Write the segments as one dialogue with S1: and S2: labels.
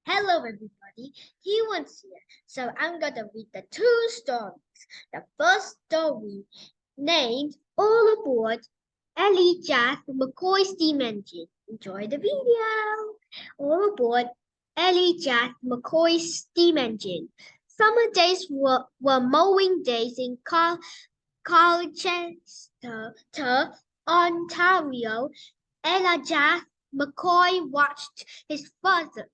S1: Hello everybody, Hewan's here. So I'm gonna read the two stories. The first story named All Aboard Elijah McCoy Steam Engine. Enjoy the video. All aboard Elijah McCoy Steam Engine. Summer days were mowing days in Colchester, Ontario. Elijah McCoy watched his father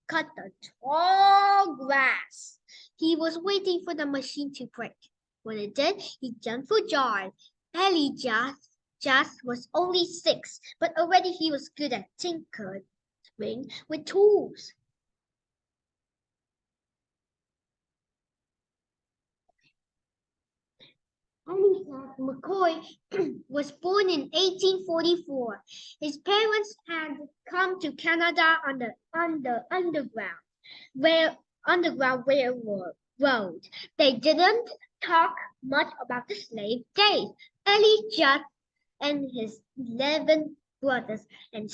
S1: cut the tall grass. He was waiting for the machine to break. When it did, he jumped for joy. Elijah was only 6, but already he was good at tinkering with tools. Elijah McCoy was born in 1844. His parents had come to Canada on the Underground Railroad. They didn't talk much about the slave days. Elijah and his 11 brothers and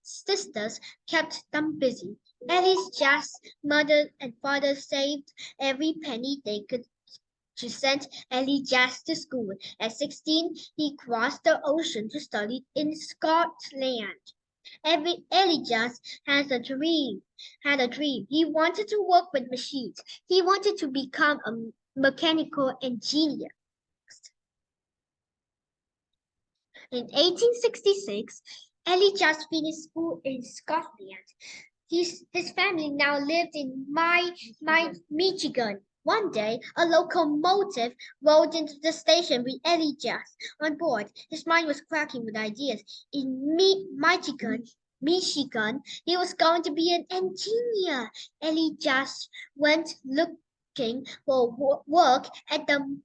S1: sisters kept them busy. Elijah's mother and father saved every penny they could to send Elijah to school. At 16, he crossed the ocean to study in Scotland. Elijah had a dream. He wanted to work with machines. He wanted to become a mechanical engineer. In 1866, Elijah finished school in Scotland. His family now lived in Michigan. One day, a locomotive rolled into the station with Elijah on board. His mind was cracking with ideas. In Michigan, he was going to be an engineer. Elijah went looking for work at the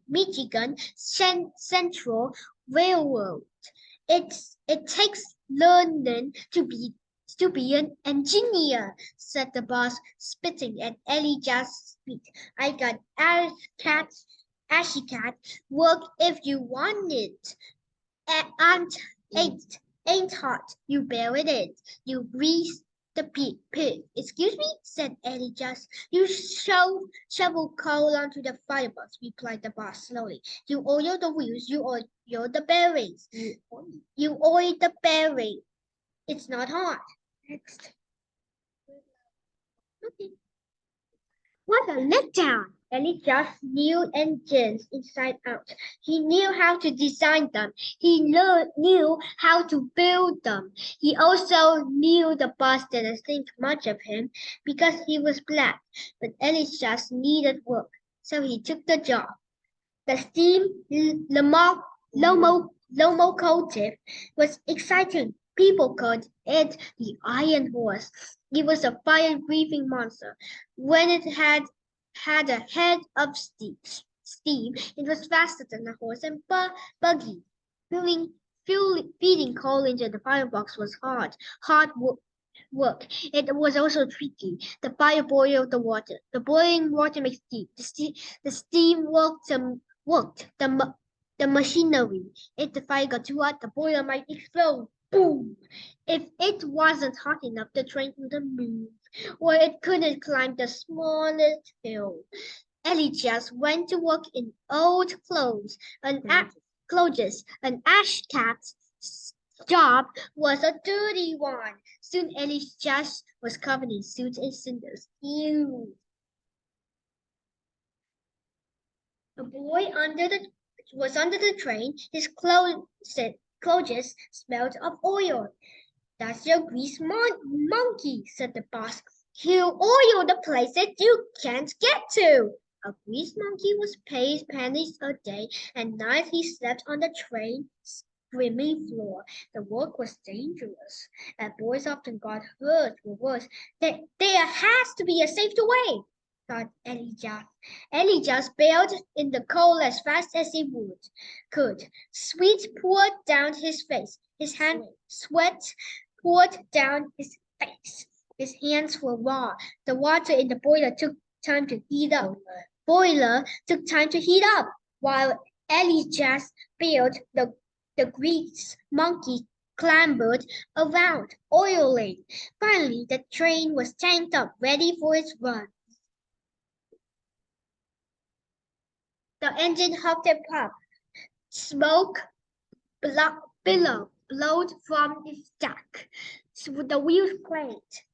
S1: Michigan Central Railroad. It takes learning to be an engineer, said the boss, spitting at Elijah's feet. I got Ashy Cat work if you want it. Ain't hot. You bear with it. You grease the pig. Excuse me, said Elijah. You shovel coal onto the firebox, replied the boss slowly. You oil the wheels. You oil the bearings. You oil the bearing. It's not hot. Next. Okay. What a letdown! Elijah knew engines inside out. He knew how to design them. He knew how to build them. He also knew the boss didn't think much of him because he was black. But Elijah needed work, so he took the job. The steam locomotive was exciting. People called it the Iron Horse. It was a fire-breathing monster. When it had a head of steam, it was faster than a horse and buggy. Feeding coal into the firebox was hard work. It was also tricky. The fire boiled the water. The boiling water makes steam. The steam worked the machinery. If the fire got too hot, the boiler might explode. Boom! If it wasn't hot enough, the train couldn't move, or it couldn't climb the smallest hill. Elijah went to work in old clothes. An ash cat's job was a dirty one. Soon Elijah was covered in soot and cinders. Ew. A boy was under the train. His clothes smelled of oil. That's your grease monkey, said the boss. He'll oil the places you can't get to. A grease monkey was paid pennies a day, and nights he slept on the train screaming floor. The work was dangerous, and boys often got hurt or worse. There has to be a safer way, thought Elijah. Elijah bailed in the coal as fast as he could. Sweat poured down his face. Sweat poured down his face. His hands were raw. The water in the boiler took time to heat up. While Elijah bailed, the grease monkey clambered around, oiling. Finally, the train was tanked up, ready for its run. The engine huffed and puffed. Smoke billowed from its stack. So the wheels clanked.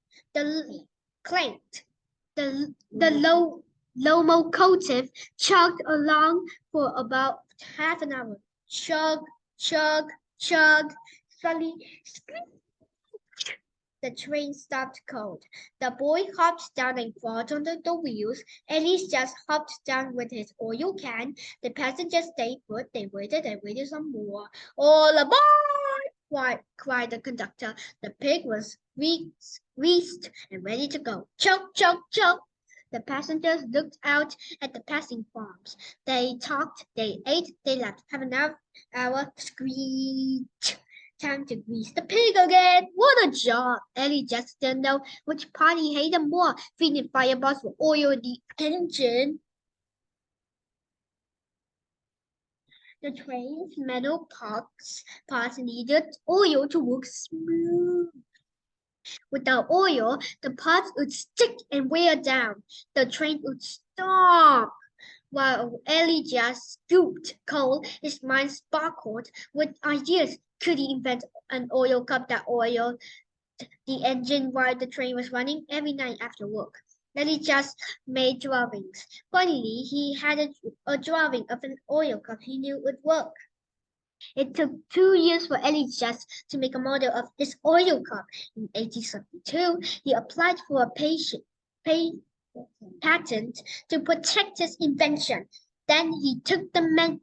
S1: Clanked. The locomotive chugged along for about half an hour. Chug, chug, chug. Suddenly, the train stopped cold. The boy hopped down and crawled under the wheels. Ellis just hopped down with his oil can. The passengers stayed put. They waited and waited some more. All aboard! Cried the conductor. The pig was greased and ready to go. Choke, choke, choke! The passengers looked out at the passing farms. They talked, they ate, they laughed. Have an hour, screech. Time to grease the pig again. What a job! Ellie just didn't know which part he hated more, feeding fireballs with oil in the engine. The train's metal parts needed oil to work smooth. Without oil, the parts would stick and wear down. The train would stop. While Ellie just scooped coal, his mind sparkled with ideas. Could he invent an oil cup that oiled the engine while the train was running every night after work? Ellie just made drawings. Finally, he had a drawing of an oil cup he knew would work. It took 2 years for Ellie just to make a model of his oil cup. In 1872, he applied for a patent to protect his invention. Then he took the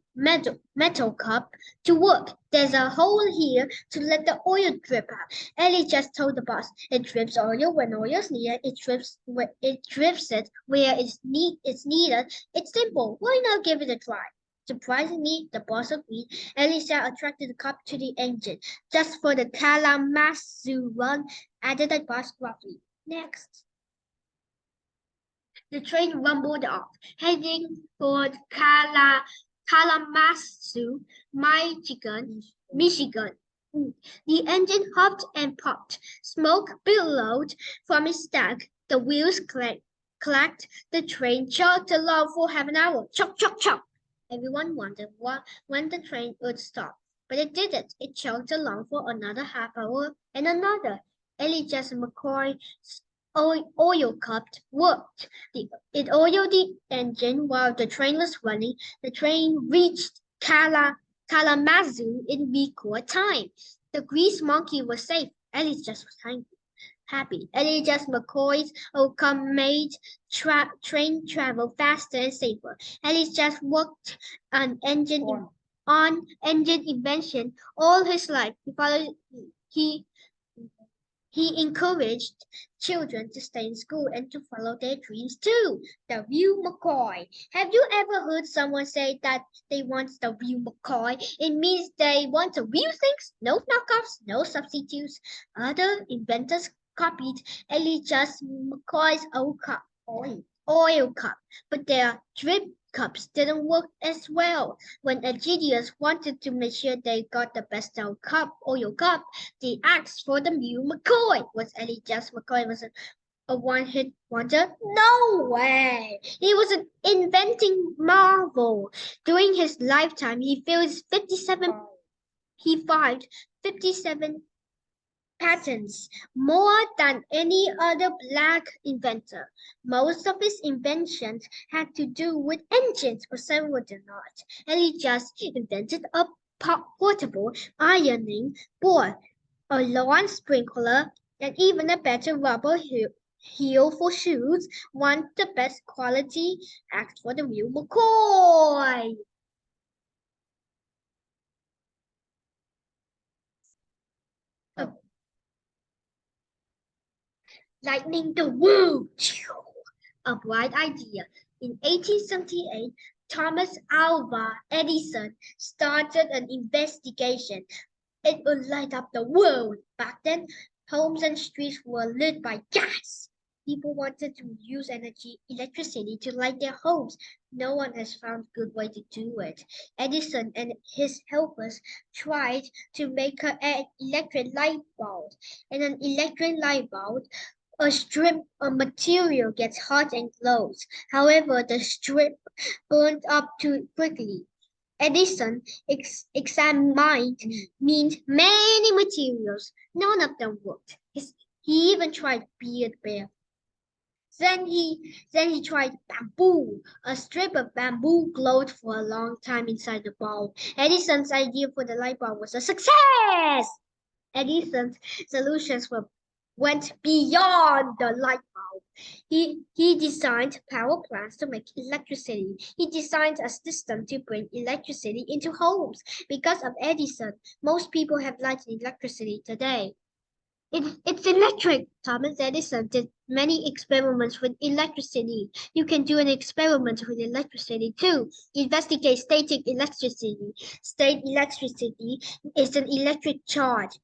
S1: metal cup to work. There's a hole here to let the oil drip out. Ellie just told the boss, it drips oil when oil's needed. It drips it where it's needed. It's simple. Why not give it a try? Surprisingly, the boss agreed. Elisa attracted the cup to the engine. Just for the Kalamazoo run, added the boss gruffly. Next. The train rumbled off, heading toward Kalamazoo, Michigan. The engine huffed and puffed. Smoke billowed from its stack. The wheels clacked. The train chugged along for half an hour. Chug, chug, chug. Everyone wondered when the train would stop. But it didn't. It chugged along for another half hour and another. Elijah McCoy's oil cup worked. It oiled the engine while the train was running. The train reached Kalamazoo in record time. The grease monkey was safe. Elijah was happy. Elijah McCoy's oil cup made train travel faster and safer. Elijah worked on engine invention all his life. He encouraged children to stay in school and to follow their dreams too. The real McCoy. Have you ever heard someone say that they want the real McCoy? It means they want the real things, no knockoffs, no substitutes. Other inventors copied Elijah McCoy's oil cup, but their drip cups didn't work as well. When engineers wanted to make sure they got the best oil cup, they asked for the new McCoy. Was Elijah McCoy a one-hit wonder? No way! He was an inventing marvel. During his lifetime, he filed 57 patents, more than any other black inventor. Most of his inventions had to do with engines, but several did not. And he just invented a portable ironing board, a lawn sprinkler, and even a better rubber heel for shoes. One the best quality act for the real McCoy. Lightning the world. A bright idea. In 1878, Thomas Alva Edison started an investigation. It would light up the world. Back then, homes and streets were lit by gas. People wanted to use electricity to light their homes. No one has found a good way to do it. Edison and his helpers tried to make an electric light bulb. In an electric light bulb, a strip of material gets hot and glows. However, the strip burned up too quickly. Edison examined many materials. None of them worked. He even tried beard bear. Then he tried bamboo. A strip of bamboo glowed for a long time inside the bulb. Edison's idea for the light bulb was a success. Edison's solutions went beyond the light bulb. He designed power plants to make electricity. He designed a system to bring electricity into homes. Because of Edison, most people have light and electricity today. It's electric. Thomas Edison did many experiments with electricity. You can do an experiment with electricity too. Investigate static electricity. Static electricity is an electric charge.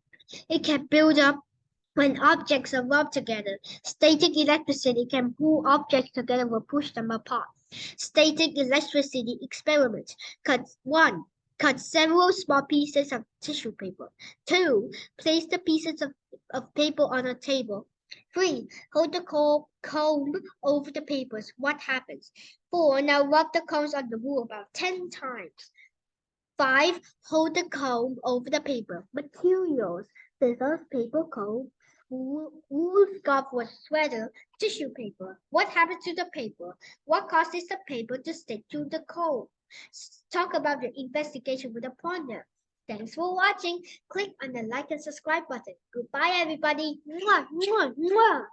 S1: It can build up when objects are rubbed together. Static electricity can pull objects together or push them apart. Static electricity experiment. One. Cut several small pieces of tissue paper. 2. Place the pieces of paper on a table. 3. Hold the comb over the papers. What happens? 4. Now rub the combs on the wool about 10 times. 5. Hold the comb over the paper. Materials. Scissors, paper, comb, wool scarf or sweater, tissue paper. What happens to the paper? What causes the paper to stick to the comb? Talk about the investigation with a partner. Thanks for watching. Click on the like and subscribe button. Goodbye, everybody. Mwah, mwah, mwah.